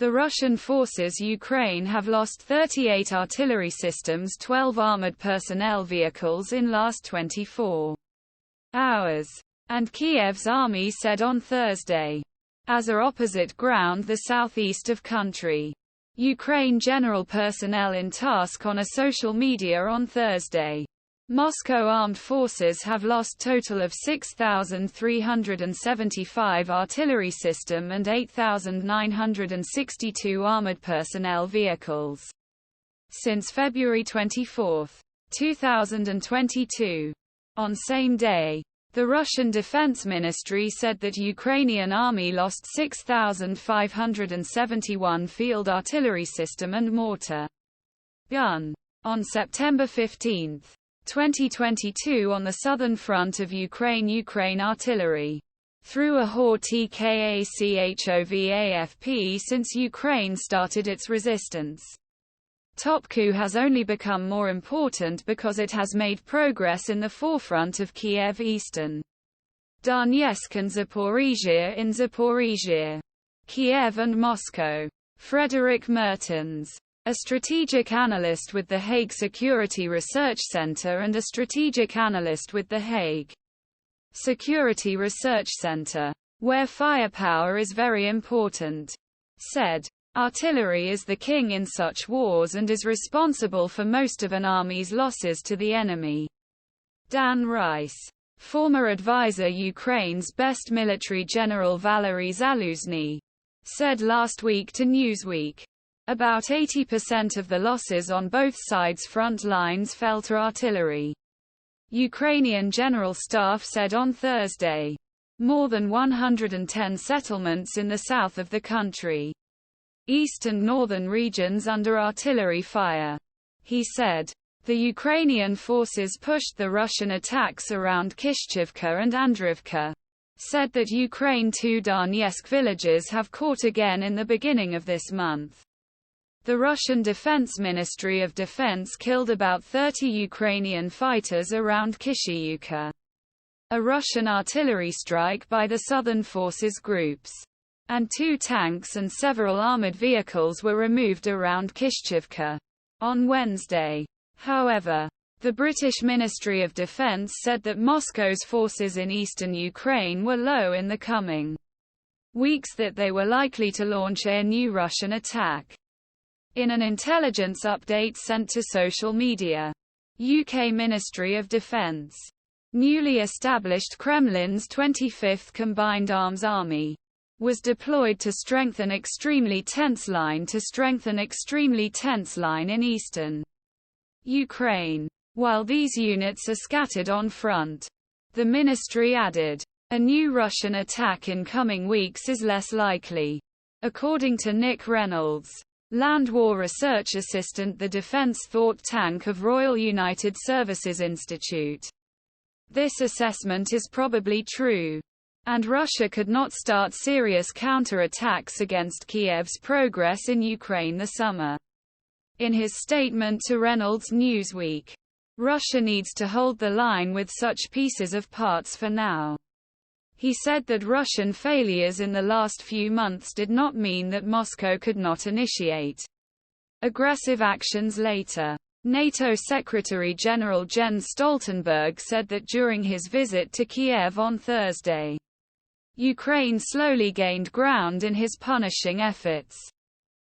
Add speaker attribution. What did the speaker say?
Speaker 1: The Russian forces Ukraine have lost 38 artillery systems, 12 armored personnel vehicles in last 24 hours. And Kiev's army said on Thursday. As a opposite ground the southeast of country. Ukraine general personnel in task on a social media on Thursday. Moscow armed forces have lost total of 6,375 artillery system and 8,962 armored personnel vehicles since February 24, 2022. On same day, the Russian Defense Ministry said that Ukrainian army lost 6,571 field artillery system and mortar gun. On September 15, 2022 on the southern front of Ukraine artillery threw a TKACHOVAFP since Ukraine started its resistance. Topku has only become more important because it has made progress in the forefront of Kiev eastern Donetsk and Zaporizhia in Zaporizhia, Kiev and Moscow. Frederick Mertens, a strategic analyst with the Hague Security Research Center and a strategic analyst with the Hague Security Research Center, where firepower is very important, said, "Artillery is the king in such wars and is responsible for most of an army's losses to the enemy." Dan Rice, former advisor Ukraine's best military general Valery Zaluzny, said last week to Newsweek, about 80% of the losses on both sides' front lines fell to artillery. Ukrainian General Staff said on Thursday. More than 110 settlements in the south of the country, east and northern regions under artillery fire. He said, the Ukrainian forces pushed the Russian attacks around Kishchivka and Andrivka. Said that Ukraine 2 Donetsk villages have caught again in the beginning of this month. The Russian Defense Ministry of Defense killed about 30 Ukrainian fighters around Kishiuka. A Russian artillery strike by the Southern Forces groups. And 2 tanks and several armored vehicles were removed around Kishchivka on Wednesday. However, the British Ministry of Defense said that Moscow's forces in eastern Ukraine were low in the coming weeks, that they were likely to launch a new Russian attack. In an intelligence update sent to social media, UK Ministry of Defence, newly established Kremlin's 25th Combined Arms Army, was deployed to strengthen extremely tense line in eastern Ukraine. While these units are scattered on front, the ministry added, a new Russian attack in coming weeks is less likely. According to Nick Reynolds, Land War Research Assistant, the Defense Thought Tank of Royal United Services Institute. This assessment is probably true, and Russia could not start serious counterattacks against Kiev's progress in Ukraine this summer. In his statement to Reynolds Newsweek, Russia needs to hold the line with such pieces of parts for now. He said that Russian failures in the last few months did not mean that Moscow could not initiate aggressive actions later. NATO Secretary-General Jens Stoltenberg said that during his visit to Kiev on Thursday, Ukraine slowly gained ground in his punishing efforts